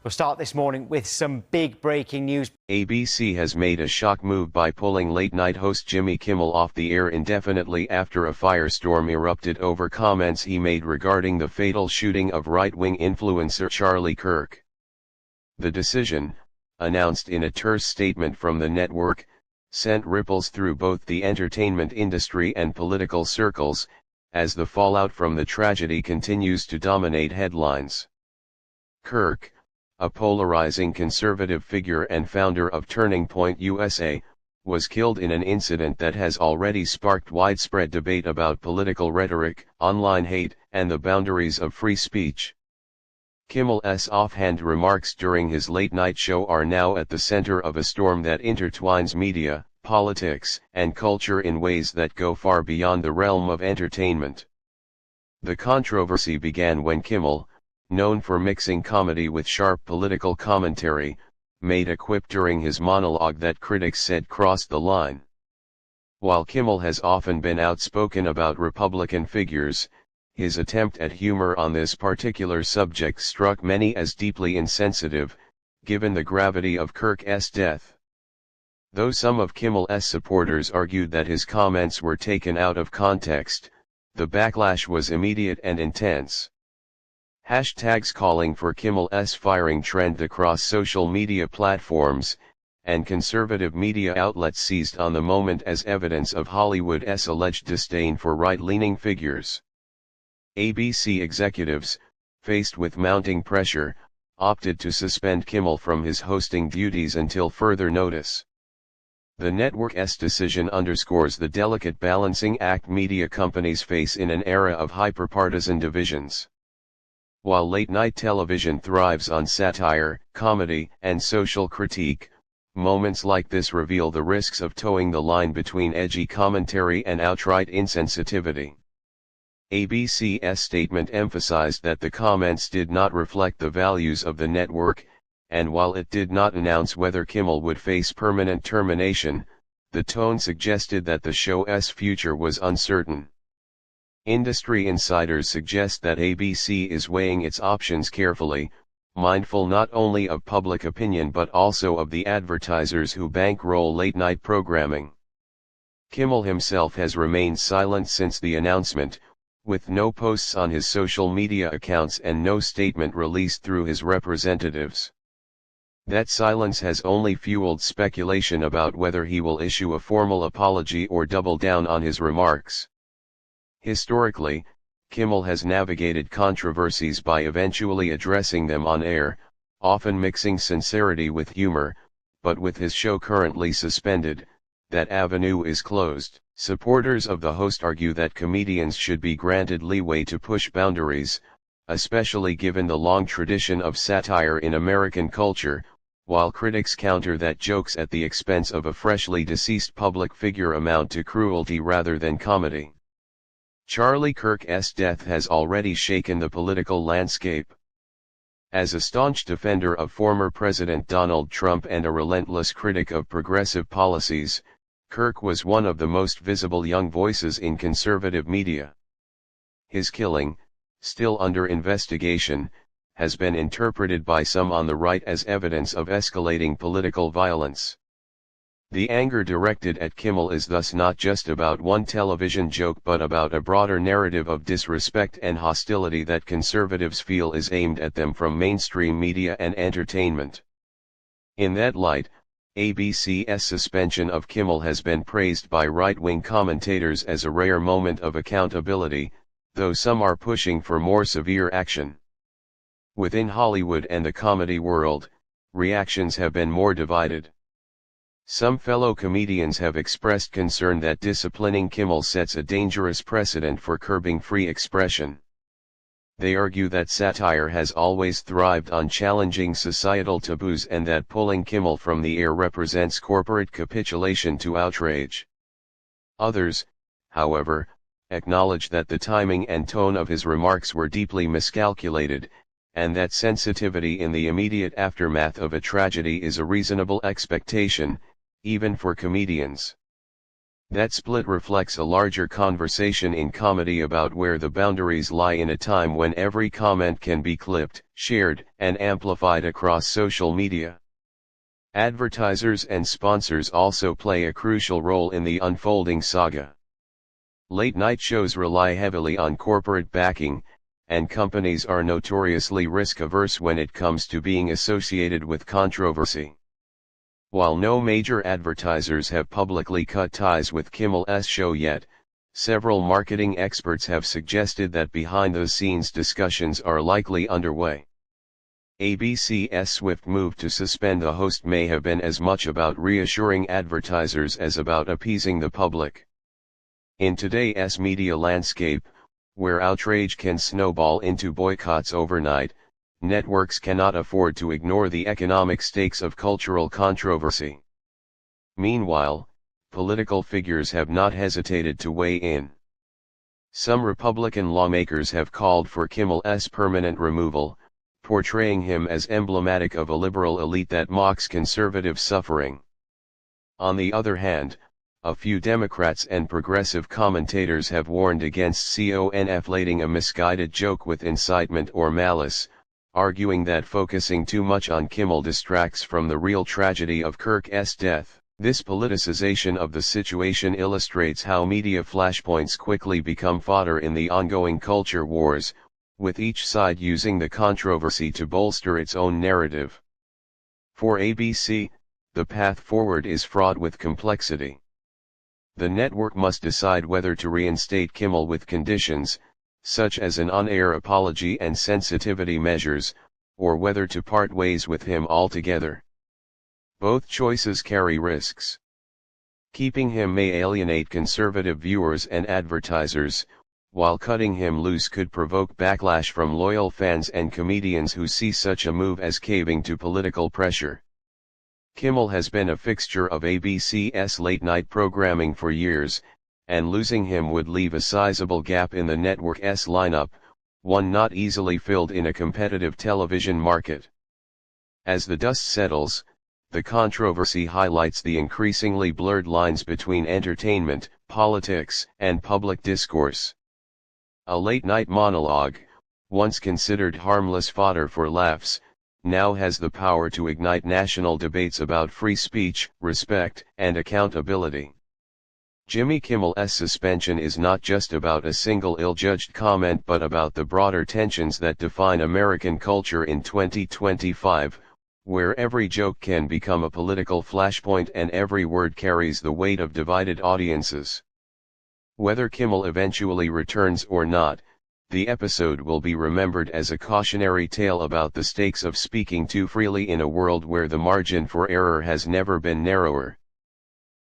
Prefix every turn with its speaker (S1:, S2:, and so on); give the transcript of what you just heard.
S1: We'll start this morning with some big breaking news.
S2: ABC has made a shock move by pulling late-night host Jimmy Kimmel off the air indefinitely after a firestorm erupted over comments he made regarding the fatal shooting of right-wing influencer Charlie Kirk. The decision, announced in a terse statement from the network, sent ripples through both the entertainment industry and political circles, as the fallout from the tragedy continues to dominate headlines. Kirk, a polarizing conservative figure and founder of Turning Point USA, was killed in an incident that has already sparked widespread debate about political rhetoric, online hate, and the boundaries of free speech. Kimmel's offhand remarks during his late-night show are now at the center of a storm that intertwines media, politics, and culture in ways that go far beyond the realm of entertainment. The controversy began when Kimmel, known for mixing comedy with sharp political commentary, made a quip during his monologue that critics said crossed the line. While Kimmel has often been outspoken about Republican figures, his attempt at humor on this particular subject struck many as deeply insensitive, given the gravity of Kirk's death. Though some of Kimmel's supporters argued that his comments were taken out of context, the backlash was immediate and intense. Hashtags calling for Kimmel's firing trend across social media platforms, and conservative media outlets seized on the moment as evidence of Hollywood's alleged disdain for right-leaning figures. ABC executives, faced with mounting pressure, opted to suspend Kimmel from his hosting duties until further notice. The network's decision underscores the delicate balancing act media companies face in an era of hyperpartisan divisions. While late-night television thrives on satire, comedy, and social critique, moments like this reveal the risks of towing the line between edgy commentary and outright insensitivity. ABC's statement emphasized that the comments did not reflect the values of the network, and while it did not announce whether Kimmel would face permanent termination, the tone suggested that the show's future was uncertain. Industry insiders suggest that ABC is weighing its options carefully, mindful not only of public opinion but also of the advertisers who bankroll late-night programming. Kimmel himself has remained silent since the announcement, with no posts on his social media accounts and no statement released through his representatives. That silence has only fueled speculation about whether he will issue a formal apology or double down on his remarks. Historically, Kimmel has navigated controversies by eventually addressing them on air, often mixing sincerity with humor, but with his show currently suspended, that avenue is closed. Supporters of the host argue that comedians should be granted leeway to push boundaries, especially given the long tradition of satire in American culture, while critics counter that jokes at the expense of a freshly deceased public figure amount to cruelty rather than comedy. Charlie Kirk's death has already shaken the political landscape. As a staunch defender of former President Donald Trump and a relentless critic of progressive policies, Kirk was one of the most visible young voices in conservative media. His killing, still under investigation, has been interpreted by some on the right as evidence of escalating political violence. The anger directed at Kimmel is thus not just about one television joke but about a broader narrative of disrespect and hostility that conservatives feel is aimed at them from mainstream media and entertainment. In that light, ABC's suspension of Kimmel has been praised by right-wing commentators as a rare moment of accountability, though some are pushing for more severe action. Within Hollywood and the comedy world, reactions have been more divided. Some fellow comedians have expressed concern that disciplining Kimmel sets a dangerous precedent for curbing free expression. They argue that satire has always thrived on challenging societal taboos and that pulling Kimmel from the air represents corporate capitulation to outrage. Others, however, acknowledge that the timing and tone of his remarks were deeply miscalculated, and that sensitivity in the immediate aftermath of a tragedy is a reasonable expectation, even for comedians. That split reflects a larger conversation in comedy about where the boundaries lie in a time when every comment can be clipped, shared, and amplified across social media. Advertisers and sponsors also play a crucial role in the unfolding saga. Late-night shows rely heavily on corporate backing, and companies are notoriously risk-averse when it comes to being associated with controversy. While no major advertisers have publicly cut ties with Kimmel's show yet, several marketing experts have suggested that behind-the-scenes discussions are likely underway. ABC's swift move to suspend the host may have been as much about reassuring advertisers as about appeasing the public. In today's media landscape, where outrage can snowball into boycotts overnight, networks cannot afford to ignore the economic stakes of cultural controversy. Meanwhile, political figures have not hesitated to weigh in. Some Republican lawmakers have called for Kimmel's permanent removal, portraying him as emblematic of a liberal elite that mocks conservative suffering. On the other hand, a few Democrats and progressive commentators have warned against conflating a misguided joke with incitement or malice, arguing that focusing too much on Kimmel distracts from the real tragedy of Kirk's death. This politicization of the situation illustrates how media flashpoints quickly become fodder in the ongoing culture wars, with each side using the controversy to bolster its own narrative. For ABC, the path forward is fraught with complexity. The network must decide whether to reinstate Kimmel with conditions, such as an on-air apology and sensitivity measures, or whether to part ways with him altogether. Both choices carry risks. Keeping him may alienate conservative viewers and advertisers, while cutting him loose could provoke backlash from loyal fans and comedians who see such a move as caving to political pressure. Kimmel has been a fixture of ABC's late-night programming for years, and losing him would leave a sizable gap in the network's lineup, one not easily filled in a competitive television market. As the dust settles, the controversy highlights the increasingly blurred lines between entertainment, politics, and public discourse. A late-night monologue, once considered harmless fodder for laughs, now has the power to ignite national debates about free speech, respect, and accountability. Jimmy Kimmel's suspension is not just about a single ill-judged comment but about the broader tensions that define American culture in 2025, where every joke can become a political flashpoint and every word carries the weight of divided audiences. Whether Kimmel eventually returns or not, the episode will be remembered as a cautionary tale about the stakes of speaking too freely in a world where the margin for error has never been narrower.